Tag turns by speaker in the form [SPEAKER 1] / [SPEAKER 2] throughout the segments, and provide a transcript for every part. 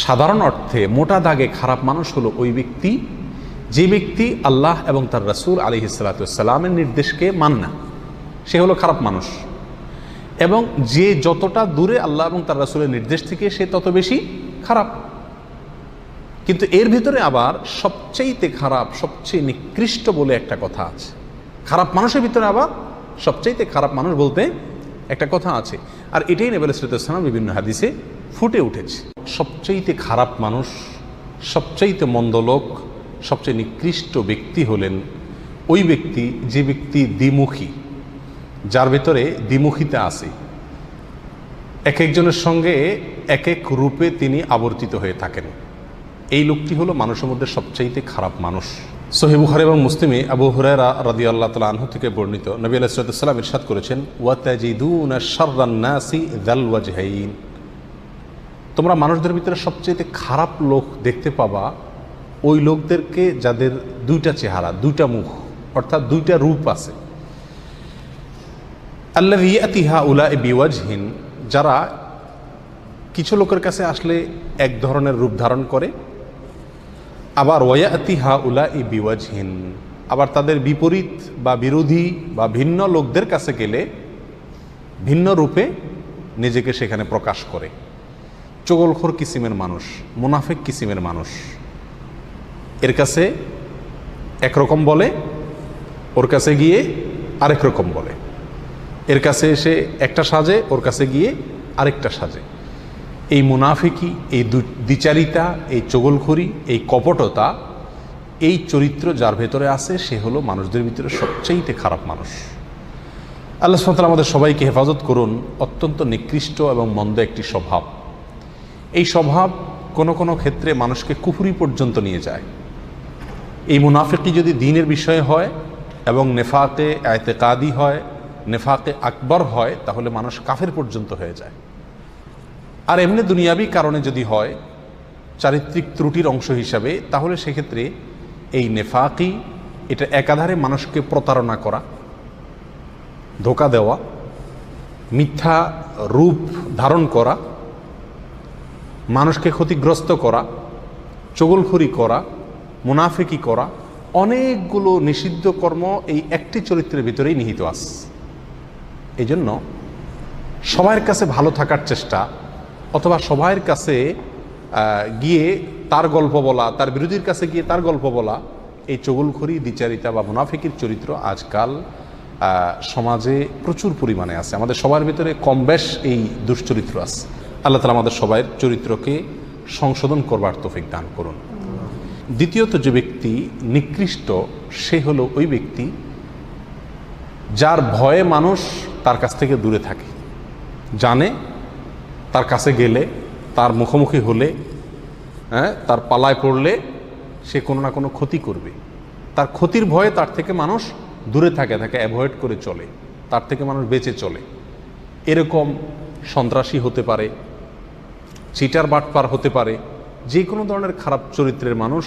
[SPEAKER 1] সাধারণ অর্থে মোটা দাগে খারাপ মানুষ হলো ওই ব্যক্তি যে ব্যক্তি আল্লাহ এবং তার রাসূল আলাইহিস সালাতু ওয়াস সালামের নির্দেশকে মানে না, সে হলো খারাপ মানুষ। এবং যে যতটা দূরে আল্লাহ এবং তার রাসূলের নির্দেশ থেকে সে তত বেশি খারাপ। কিন্তু এর ভিতরে আবার সবচেয়ে খারাপ, সবচেয়ে নিকৃষ্ট বলে একটা কথা আছে। খারাপ মানুষের ভিতরে আবার সবচেয়ে খারাপ মানুষ বলতে একটা কথা আছে, আর এটাই নবী সাল্লাল্লাহু আলাইহি ওয়াসাল্লাম বিভিন্ন হাদিসে ফুটে উঠেছে। সবচেয়ে খারাপ মানুষ, সবচেয়ে মন্দ লোক, সবচেয়ে নিকৃষ্ট ব্যক্তি হলেন ওই ব্যক্তি যে ব্যক্তি দ্বিমুখী, যার ভেতরে দ্বিমুখিতা আছে। এক একজনের সঙ্গে এক এক রূপে তিনি আবর্তিত হয়ে থাকেন। এই লোকটি হলো মানুষের মধ্যে সবচাইতে খারাপ মানুষ। সহিহ বুখারী এবং মুসলিমে আবু হুরায়রা রাদিয়াল্লাহু তাআলা আনহু থেকে বর্ণিত, নবী আলাইহিস সালাতু ওয়াস সালাম ইরশাদ করেছেন, ওয়া তাজিদুনা শাররান নাসি যাল ওয়াজহাইন, তোমরা মানুষদের ভিতরে সবচেয়ে খারাপ লোক দেখতে পাবা ওই লোকদেরকে যাদের দুইটা চেহারা, দুইটা মুখ, অর্থাৎ দুইটা রূপ আছে। আল্লাযী ইয়াতি হাউলা বিওয়াজহিন, যারা কিছু লোকের কাছে আসলে এক ধরনের রূপ ধারণ করে, আবার ওয়ায়াতি হাউলা বিওয়াজহিন, আবার তাদের বিপরীত বা বিরোধী বা ভিন্ন লোকদের কাছে গেলে ভিন্ন রূপে নিজেকে সেখানে প্রকাশ করে। চগলখোর কিসিমের মানুষ, মুনাফিক কিসিমের মানুষ, এর কাছে একরকম বলে, ওর কাছে গিয়ে আরেক রকম বলে, এর কাছে এসে একটা সাজে, ওর কাছে গিয়ে আরেকটা সাজে। এই মুনাফিকি, এই দ্বিচারিতা, এই চগলখড়ি, এই কপটতা, এই চরিত্র যার ভেতরে আছে সে হলো মানুষদের ভিতরে সবচেয়ে খারাপ মানুষ। আল্লাহ সুবহানাহু ওয়া তাআলা আমাদের সবাইকে হেফাজত করুন। অত্যন্ত নিকৃষ্ট এবং মন্দ একটি স্বভাব। এই স্বভাব কোনো কোনো ক্ষেত্রে মানুষকে কুফরি পর্যন্ত নিয়ে যায়। এই মুনাফিকি যদি দ্বীনের বিষয়ে হয় এবং নেফাকে ইতিকাদি হয়, নেফাকে আকবর হয়, তাহলে মানুষ কাফের পর্যন্ত হয়ে যায়। আর এমনি দুনিয়াবি কারণে যদি হয়, চারিত্রিক ত্রুটির অংশ হিসাবে, তাহলে সেক্ষেত্রে এই নেফাকি, এটা একাধারে মানুষকে প্রতারণা করা, ধোঁকা দেওয়া, মিথ্যা রূপ ধারণ করা, মানুষকে ক্ষতিগ্রস্ত করা, চগলখড়ি করা, মুনাফিকি করা, অনেকগুলো নিষিদ্ধ কর্ম এই একটি চরিত্রের ভিতরেই নিহিত আছে। এই জন্য সবার কাছে ভালো থাকার চেষ্টা, অথবা সবার কাছে গিয়ে তার গল্প বলা, তার বিরোধীর কাছে গিয়ে তার গল্প বলা, এই চগলখড়ি, দ্বিচারিতা বা মুনাফিকির চরিত্র আজকাল সমাজে প্রচুর পরিমাণে আছে। আমাদের সবার ভিতরে কম বেশ এই দুশ্চরিত্র আছে। আল্লাহ তাআলা আমাদের সবার চরিত্রকে সংশোধন করবার তৌফিক দান করুন। দ্বিতীয়ত যে ব্যক্তি নিকৃষ্ট, সে হলো ওই ব্যক্তি যার ভয়ে মানুষ তার কাছ থেকে দূরে থাকে, জানে তার কাছে গেলে, তার মুখোমুখি হলে, তার পালায় পড়লে সে কোনো না কোনো ক্ষতি করবে। তার ক্ষতির ভয়ে তার থেকে মানুষ দূরে থাকে, তাকে অ্যাভয়েড করে চলে, তার থেকে মানুষ বেঁচে চলে। এরকম সন্ত্রাসী হতে পারে, চিটার বাটপার হতে পারে, যে কোনো ধরনের খারাপ চরিত্রের মানুষ,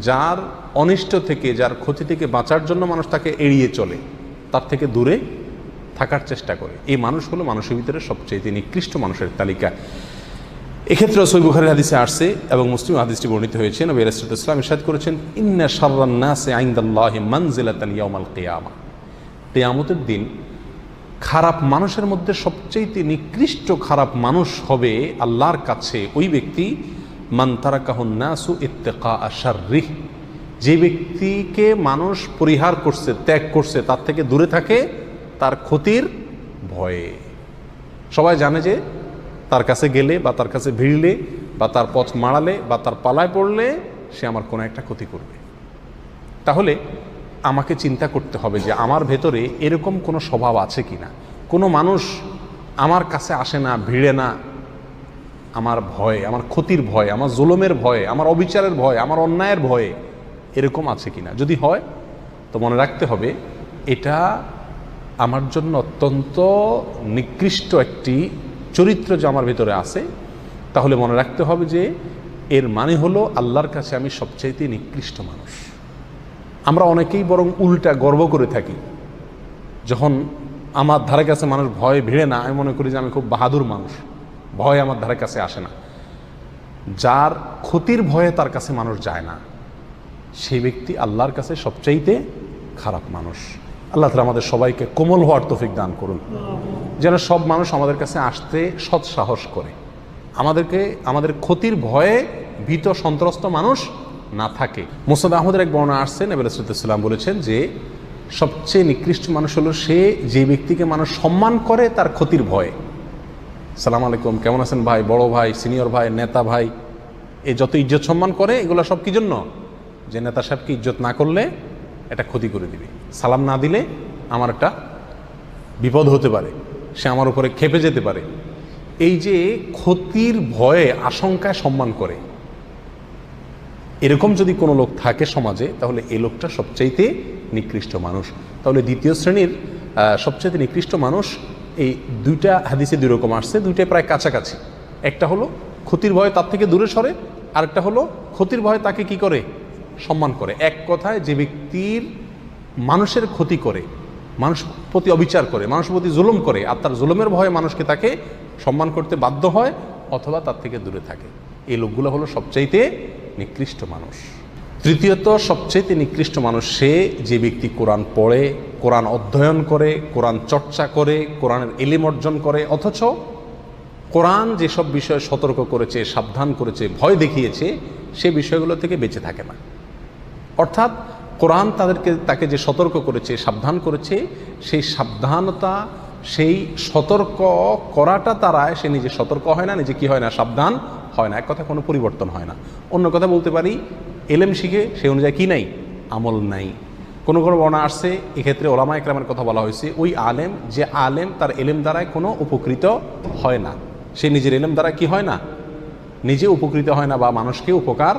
[SPEAKER 1] যার অনিষ্ট থেকে, যার ক্ষতি থেকে বাঁচার জন্য মানুষ তাকে এড়িয়ে চলে, তার থেকে দূরে থাকার চেষ্টা করে। এই মানুষ হলো মানুষের ভিতরে সবচেয়ে নিকৃষ্ট মানুষের তালিকা। এক্ষেত্রে সহিহ বুখারীর হাদিসে আসছে এবং মুসলিম হাদিসটি বর্ণিত হয়েছে। নবী আলাইহিস সালাতু ওয়াস সালাম ইরশাদ করেছেন, ইন্না শাররান নাসি ইনদাল্লাহি মানজিলাতান ইয়াউমাল কিয়ামা, কিয়ামতের দিন খারাপ মানুষের মধ্যে সবচেয়ে নিকৃষ্ট খারাপ মানুষ হবে আল্লাহর কাছে ওই ব্যক্তি, মান তারাকাহুন নাসু ইত্তিকা শাররিহ, যে ব্যক্তিকে মানুষ পরিহার করছে, ত্যাগ করছে, তার থেকে দূরে থাকে তার ক্ষতির ভয়ে। সবাই জানে যে তার কাছে গেলে বা তার কাছে ভিড়লে বা তার পথ মাড়ালে বা তার পালায় পড়লে সে আমার কোনো একটা ক্ষতি করবে। তাহলে আমাকে চিন্তা করতে হবে যে আমার ভেতরে এরকম কোনো স্বভাব আছে কি না। কোনো মানুষ আমার কাছে আসে না, ভিড়ে না, আমার ভয়, আমার ক্ষতির ভয়, আমার জুলুমের ভয়, আমার অবিচারের ভয়, আমার অন্যায়ের ভয়ে এরকম আছে কি না। যদি হয় তো মনে রাখতে হবে এটা আমার জন্য অত্যন্ত নিকৃষ্ট একটি চরিত্র যে আমার ভিতরে আছে। তাহলে মনে রাখতে হবে যে এর মানে হলো আল্লাহর কাছে আমি সবচাইতে নিকৃষ্ট মানুষ। আমরা অনেকেই বরং উল্টা গর্ব করে থাকি, যখন আমার ধারে কাছে মানুষ ভয় ভিড়ে না, আমি মনে করি যে আমি খুব বাহাদুর মানুষ, ভয় আমার ধারে কাছে আসে না। যার ক্ষতির ভয়ে তার কাছে মানুষ যায় না, সেই ব্যক্তি আল্লাহর কাছে সবচাইতে খারাপ মানুষ। আল্লাহ তাআলা আমাদের সবাইকে কোমল হওয়ার তৌফিক দান করুন, যেন সব মানুষ আমাদের কাছে আসতে সৎসাহস করে, আমাদের ক্ষতির ভয়ে ভীত সন্ত্রস্ত মানুষ না থাকে। মুসনাদ আহমদের এক বর্ণনা আসছে, নবী রাসূলুল্লাহ সাল্লাল্লাহু আলাইহি ওয়াসাল্লাম বলেছেন যে সবচেয়ে নিকৃষ্ট মানুষ হলো সে যে ব্যক্তিকে মানুষ সম্মান করে তার ক্ষতির ভয়ে। সালাম আলাইকুম, কেমন আছেন ভাই, বড় ভাই, সিনিয়র ভাই, নেতা ভাই, এই যত ইজ্জত সম্মান করে এগুলো সব কি জন্য? যে নেতা সাহেবকে ইজ্জত না করলে এটা ক্ষতি করে দিবে, সালাম না দিলে আমার একটা বিপদ হতে পারে, সে আমার উপরে ক্ষেপে যেতে পারে। এই যে ক্ষতির ভয়ে আশঙ্কায় সম্মান করে, এরকম যদি কোনো লোক থাকে সমাজে, তাহলে এই লোকটা সবচাইতে নিকৃষ্ট মানুষ। তাহলে দ্বিতীয় শ্রেণীর সবচাইতে নিকৃষ্ট মানুষ, এই দুইটা হাদিসে দুই রকম আসছে, দুইটাই প্রায় কাছাকাছি। একটা হলো ক্ষতির ভয়ে তার থেকে দূরে সরে, আরেকটা হলো ক্ষতির ভয়ে তাকে কি করে? সম্মান করে। এক কথায় যে ব্যক্তির মানুষের ক্ষতি করে, মানুষ প্রতি অবিচার করে, মানুষের প্রতি জুলুম করে, আর তার জুলুমের ভয়ে মানুষকে তাকে সম্মান করতে বাধ্য হয় অথবা তার থেকে দূরে থাকে, এই লোকগুলো হলো সবচাইতে নিকৃষ্ট মানুষ। তৃতীয়ত, সবচাইতে নিকৃষ্ট মানুষ সে যে ব্যক্তি কোরআন পড়ে, কোরআন অধ্যয়ন করে, কোরআন চর্চা করে, কোরআনের ইলম অর্জন করে, অথচ কোরআন যেসব বিষয়ে সতর্ক করেছে, সাবধান করেছে, ভয় দেখিয়েছে, সে বিষয়গুলো থেকে বেঁচে থাকে না। অর্থাৎ কোরআন তাকে যে সতর্ক করেছে, সাবধান করেছে, সেই সাবধানতা, সেই সতর্ক করাটা তারায় সে নিজে সতর্ক হয় না, নিজে কি হয় না? সাবধান হয় না। এক কথা কোনো পরিবর্তন হয় না। অন্য কথা বলতে পারি, এলেম শিখে সেই অনুযায়ী কি নাই? আমল নাই। কোনো কোনো বর্ণনা আসছে, এক্ষেত্রে ওলামা ইকরামের কথা বলা হয়েছে, ওই আলেম, যে আলেম তার এলেম দ্বারায় কোনো উপকৃত হয় না, সে নিজের এলেম দ্বারা কি হয় না? নিজে উপকৃত হয় না বা মানুষকে উপকার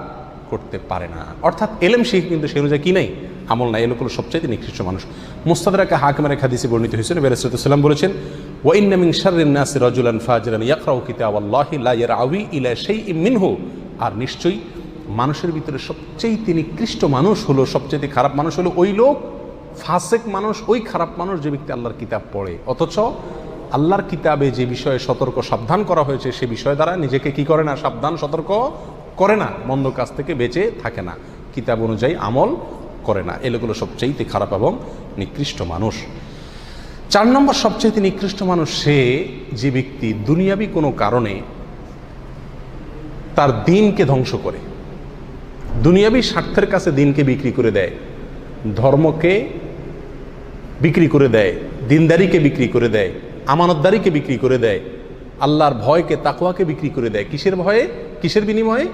[SPEAKER 1] করতে পারে না। অর্থাৎ এলেম শিখে কিন্তু সেই অনুযায়ী কি নাই? আমল নাই। এই লোকগুলো সবচাইতে নিকৃষ্ট মানুষ। মুস্তাদরাক হাকিমের এক হাদিসে বর্ণিত হয়েছে, নবী রাসূলুল্লাহ সাল্লাল্লাহু আলাইহি ওয়াসাল্লাম বলেছেন, ওয়া ইন্না মিন শাররিন নাসি রাজুলান ফাজিরান ইয়াকরাউ কিতাবাল্লাহি লা ইয়ারআউই ইলা শাইইন মিনহু। আর নিশ্চয়ই মানুষের ভিতরে সবচাইতে নিকৃষ্ট মানুষ হলো, সবচাইতে খারাপ মানুষ হলো ওই লোক, ফাসেক মানুষ, ওই খারাপ মানুষ যে ব্যক্তি আল্লাহর কিতাব পড়ে, অথচ আল্লাহর কিতাবে যে বিষয়ে সতর্ক সাবধান করা হয়েছে সে বিষয় দ্বারা নিজেকে কি করে না? সাবধান সতর্ক করে না, মন্দ কাজ থেকে বেঁচে থাকে না, কিতাব অনুযায়ী আমল করে না। এগুলো সবচাইতে খারাপ এবং নিকৃষ্ট মানুষ। 4 নম্বর সবচাইতে নিকৃষ্ট মানুষ সে যে ব্যক্তি দুনিয়াবি কোনো কারণে তার দিনকে ধ্বংস করে, দুনিয়াবি স্বার্থের কাছে দিনকে বিক্রি করে দেয়, ধর্মকে বিক্রি করে দেয়, দিনদারিকে বিক্রি করে দেয়, আমানতদারিকে বিক্রি করে দেয়, আল্লাহর ভয়কে, তাকওয়াকে বিক্রি করে দেয়। কিসের ভয়ে? কিসের বিনিময়ে?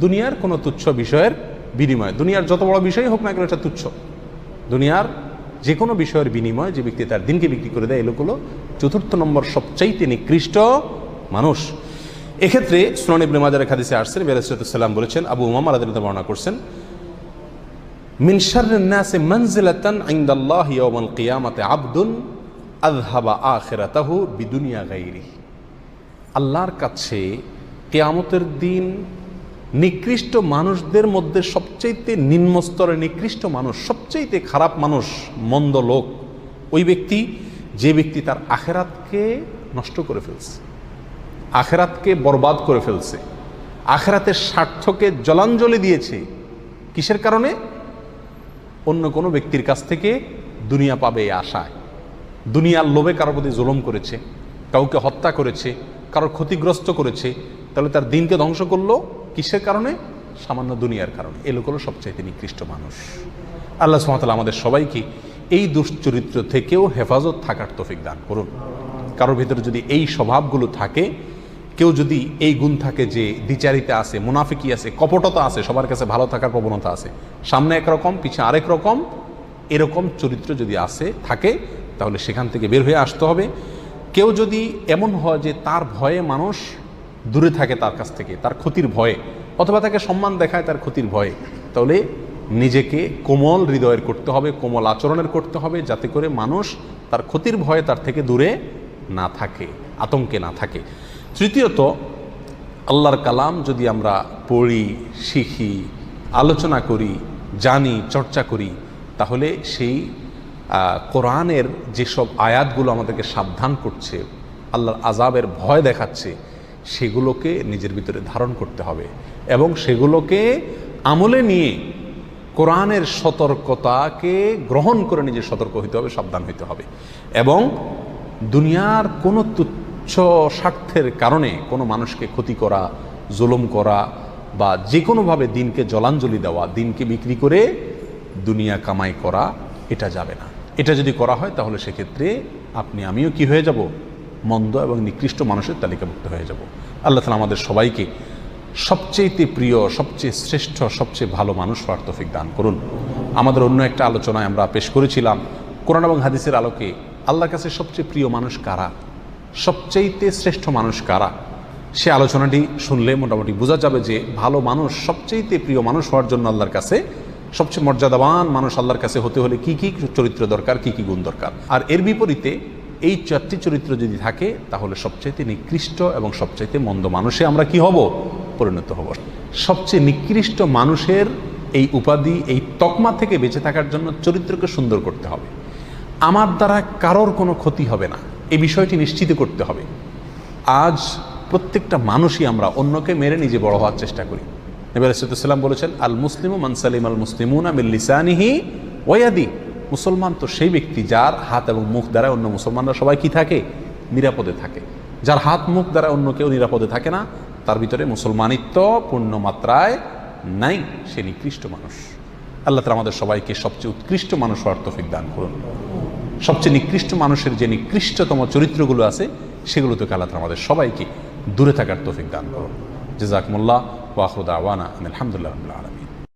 [SPEAKER 1] দুনিয়ার কোনো তুচ্ছ বিষয়ের বিনিময়ে। দুনিয়ার যত বড় বিষয় হোক না কেন এটা তুচ্ছ। দুনিয়ার যে কোনো বিষয়ের বিনিময়ে যে ব্যক্তি তার দিনকে বিক্রি করে দেয়, এই লোকগুলো 4 নম্বর সবচাইতে নিকৃষ্ট মানুষ। এক্ষেত্রে সুনান ইবনে মাজাহ হাদিসে আসছে, নবী রাসূলুল্লাহ সাল্লাল্লাহু আলাইহি ওয়াসাল্লাম বলেছেন, আবু উমামা রাদিয়াল্লাহু আনহু বর্ণনা করছেন, মিন শাররিন নাসি মানজিলাতান ইনদাল্লাহি ইয়াওমাল কিয়ামাতি আবদুন আযহাবা আখিরাতাহু বিদুনিয়া গায়রিহি। আল্লাহর কাছে কিয়ামতের দিন নিকৃষ্ট মানুষদের মধ্যে সবচাইতে নিম্ন স্তরের নিকৃষ্ট মানুষ, সবচাইতে খারাপ মানুষ, মন্দ লোক ওই ব্যক্তি যে ব্যক্তি তার আখিরাতকে নষ্ট করে ফেলছে, আখিরাতকে বরবাদ করে ফেলছে, আখিরাতের স্বার্থকে জলাঞ্জলি দিয়েছে। কিসের কারণে? অন্য কোনো ব্যক্তির কাছ থেকে দুনিয়া পাবে এই আশায়, দুনিয়ার লোভে কারোর প্রতি জুলুম করেছে, কাউকে হত্যা করেছে, কারোর ক্ষতিগ্রস্ত করেছে, তাহলে তার দিনকে ধ্বংস করলো কিসের কারণে? সামান্য দুনিয়ার কারণে। এই লোক হলো সবচাইতে নিকৃষ্ট মানুষ। আল্লাহ সুবহানাহু ওয়া তাআলা আমাদের সবাইকে এই দুশ্চরিত্র থেকেও হেফাজত থাকার তৌফিক দান করুন। কারোর ভিতরে যদি এই স্বভাবগুলো থাকে, কেউ যদি এই গুণ থাকে যে দ্বিচারিতা আছে, মুনাফিকি আছে, কপটতা আছে, সবার কাছে ভালো থাকার প্রবণতা আছে, সামনে একরকম পিছে আরেক রকম, এরকম চরিত্র যদি থাকে, তাহলে সেখান থেকে বের হয়ে আসতে হবে। কেউ যদি এমন হয় যে তার ভয়ে মানুষ দূরে থাকে তার কাছ থেকে, তার ক্ষতির ভয়ে, অথবা তাকে সম্মান দেখায় তার ক্ষতির ভয়ে, তাহলে নিজেকে কোমল হৃদয়ের করতে হবে, কোমল আচরণের করতে হবে, যাতে করে মানুষ তার ক্ষতির ভয়ে তার থেকে দূরে না থাকে, আতঙ্কে না থাকে। তৃতীয়ত, আল্লাহর কালাম যদি আমরা পড়ি, শিখি, আলোচনা করি, জানি, চর্চা করি, তাহলে সেই কোরআনের যেসব আয়াতগুলো আমাদেরকে সাবধান করছে, আল্লাহর আযাবের ভয় দেখাচ্ছে, সেগুলোকে নিজের ভিতরে ধারণ করতে হবে এবং সেগুলোকে আমলে নিয়ে কোরআনের সতর্কতাকে গ্রহণ করে নিজে সতর্ক হইতে হবে, সাবধান হইতে হবে। এবং দুনিয়ার কোনো তুচ্ছ স্বার্থের কারণে কোনো মানুষকে ক্ষতি করা, জুলুম করা বা যে কোনোভাবে দিনকে জলাঞ্জলি দেওয়া, দিনকে বিক্রি করে দুনিয়া কামাই করা, এটা যাবে না। এটা যদি করা হয় তাহলে সেক্ষেত্রে আপনি আমিও কি হয়ে যাব? মন্দ এবং নিকৃষ্ট মানুষের তালিকাভুক্ত হয়ে যাব। আল্লাহ তাআলা আমাদের সবাইকে সবচেয়ে প্রিয়, সবচেয়ে শ্রেষ্ঠ, সবচেয়ে ভালো মানুষ হওয়ার তৌফিক দান করুন। আমাদের অন্য একটা আলোচনায় আমরা পেশ করেছিলাম কোরআন এবং হাদিসের আলোকে আল্লাহর কাছে সবচেয়ে প্রিয় মানুষ কারা, সবচেয়ে শ্রেষ্ঠ মানুষ কারা। সে আলোচনাটি শুনলে মোটামুটি বোঝা যাবে যে ভালো মানুষ, সবচেয়ে প্রিয় মানুষ হওয়ার জন্য আল্লাহর কাছে সবচেয়ে মর্যাদাবান মানুষ আল্লাহর কাছে হতে হলে কি কি চরিত্র দরকার, কি কি গুণ দরকার। আর এর বিপরীতে এই 4টি চরিত্র যদি থাকে তাহলে সবচাইতে নিকৃষ্ট এবং সবচাইতে মন্দ মানুষে আমরা কি হব? পরিণত হব। সবচেয়ে নিকৃষ্ট মানুষের এই উপাধি, এই তকমা থেকে বেঁচে থাকার জন্য চরিত্রকে সুন্দর করতে হবে। আমার দ্বারা কারোর কোনো ক্ষতি হবে না, এই বিষয়টি নিশ্চিত করতে হবে। আজ প্রত্যেকটা মানুষই আমরা অন্যকে মেরে নিজে বড় হওয়ার চেষ্টা করি। নবী আলাইহিস সালাম বলেছেন, আল মুসলিমু মান সালিম আল মুসলিমুনা মিন লিসানিহি ওয়া ইয়াদি। মুসলমান তো সেই ব্যক্তি যার হাত এবং মুখ দ্বারা অন্য মুসলমানরা সবাই কি থাকে? নিরাপদে থাকে। যার হাত মুখ দ্বারা অন্য কেউ নিরাপদে থাকে না, তার ভিতরে মুসলমানিত্ব পূর্ণ মাত্রায় নাই, সে নিকৃষ্ট মানুষ। আল্লাহ তাআলা আমাদের সবাইকে সবচেয়ে উৎকৃষ্ট মানুষ হওয়ার তৌফিক দান করুন। সবচেয়ে নিকৃষ্ট মানুষের যে নিকৃষ্টতম চরিত্রগুলো আছে সেগুলো থেকে আল্লাহ তাআলা আমাদের সবাইকে দূরে থাকার তৌফিক দান করুন। জাযাকুমুল্লাহ ওয়া আখিরু দাওয়ানা আলহামদুলিল্লাহি রাব্বিল আলামিন।